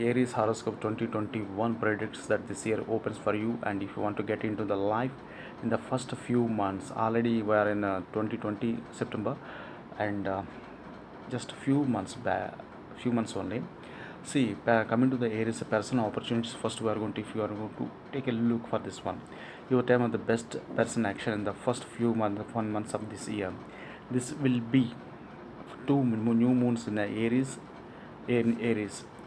Aries horoscope 2021 predicts that this year opens for you, and if you want to get into the life in the first few months, already we are in 2020 September, and just a few months back, few months only. See, coming to the Aries personal opportunities, first we are going to, if you are going to take a look for this one, your time of the best person action in the first few months, 1 months of this year. This will be two new moons in Aries.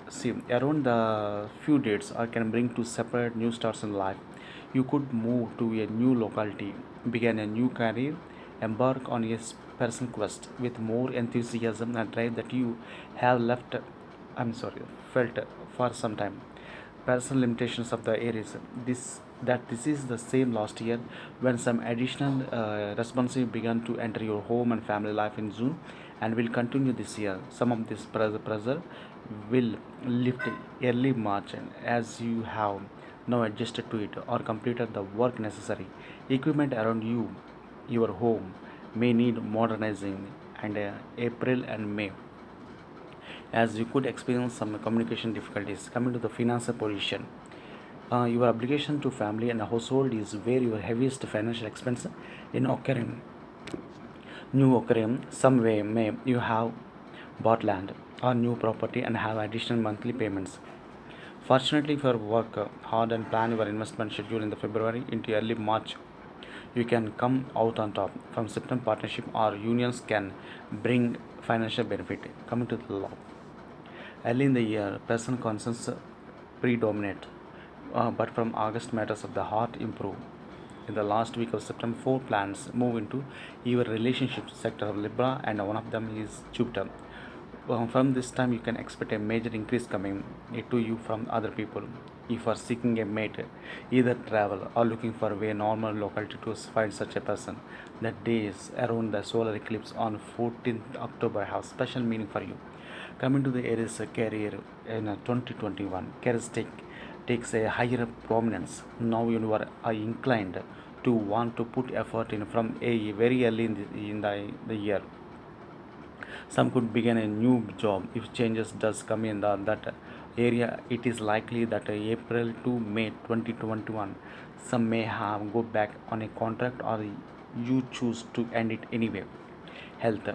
See, around the few dates I can bring to separate new starts in life. You could move to a new locality, begin a new career, embark on a personal quest with more enthusiasm and drive that you have felt for some time. Personal limitations of the Aries. This is the same last year when some additional responsibility began to enter your home and family life in June and will continue this year. Some of this pressure will lift early March and as you have now adjusted to it or completed the work necessary. Equipment around you, your home, may need modernizing and April and May as you could experience some communication difficulties. Coming to the financial position, your obligation to family and household is where your heaviest financial expense in occurring new occurring some way may you have bought land or new property and have additional monthly payments. Fortunately for work hard and plan your investment schedule in the February into early March, you can come out on top. From September, partnership or unions can bring financial benefit. Coming to the law, early in the year, personal concerns predominate, but from August, matters of the heart improve. In the last week of September, four planets move into your relationship sector of Libra, and one of them is Jupiter. From this time, you can expect a major increase coming to you from other people. If you are seeking a mate, either travel or looking for a normal locality to find such a person, the days around the solar eclipse on 14th October have special meaning for you. Coming to the Aries career in 2021, takes a higher prominence. Now you are inclined to want to put effort in from a very early in the year. Some could begin a new job if changes does come in that area. It is likely that April to May 2021 some may have go back on a contract or you choose to end it anyway. Health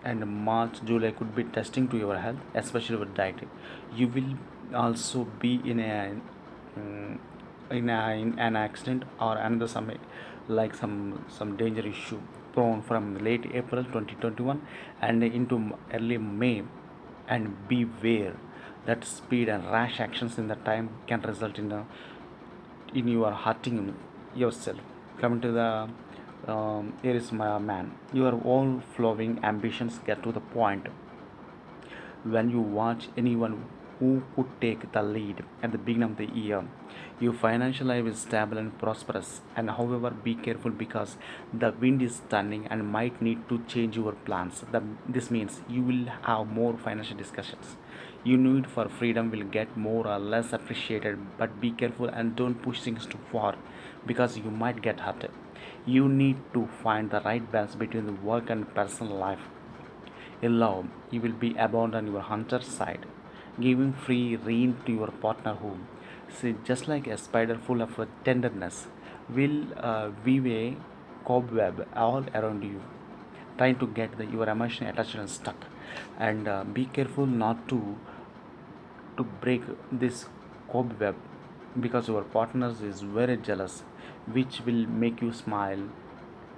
and March July could be testing to your health, especially with diet. You will also be mm, in an accident or another some like some danger issue prone from late April 2021 and into early May, and beware that speed and rash actions in the time can result in you are hurting yourself. Coming to the here is my man, your all flowing ambitions get to the point when you watch anyone who could take the lead at the beginning of the year. Your financial life is stable and prosperous, and however, be careful because the wind is turning and might need to change your plans. This means you will have more financial discussions. Your need for freedom will get more or less appreciated, but be careful and don't push things too far because you might get hurt. You need to find the right balance between the work and personal life. In love, you will be abandoned on your hunter's side, giving free rein to your partner who, see, just like a spider full of tenderness, will weave a cobweb all around you, trying to get your emotional attachment stuck. And be careful not to break this cobweb because your partner is very jealous, which will make you smile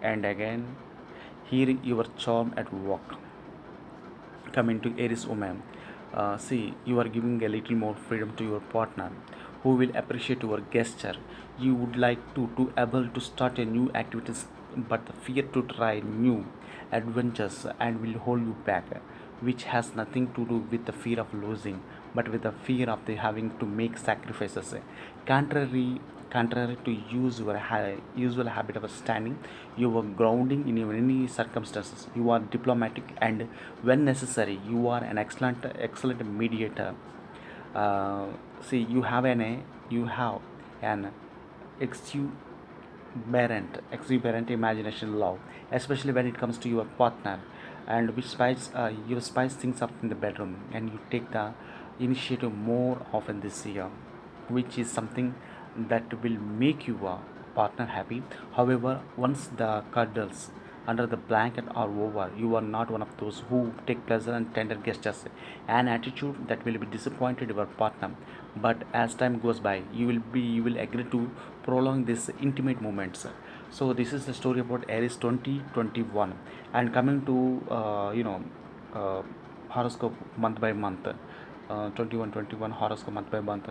and again hear your charm at work. Coming to Aries woman, see, you are giving a little more freedom to your partner who will appreciate your gesture. You would like to able to start a new activities, but the fear to try new adventures and will hold you back, which has nothing to do with the fear of losing but with the fear of the having to make sacrifices. Contrary to usual habit of standing, you are grounding in any circumstances. You are diplomatic, and when necessary, you are an excellent mediator. Uh, See, you have an exuberant imagination love, especially when it comes to your partner, and which spice you spice things up in the bedroom, and you take the initiative more often this year, which is something that will make your partner happy. However, once the cuddles under the blanket are over, you are not one of those who take pleasure in tender gestures, an attitude that will be disappointed your partner. But as time goes by, you will agree to prolong these intimate moments. So this is the story about Aries 2021. And coming to uh, horoscope month by month, 21 horoscope month by month,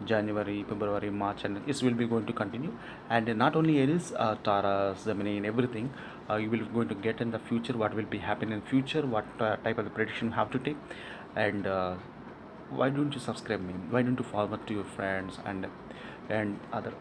January, February, March, and this will be going to continue. And not only Aries, Taurus, Gemini, and everything, you will going to get in the future what will be happening in future, what type of the prediction you have to take. And why don't you subscribe me, why don't you forward to your friends and other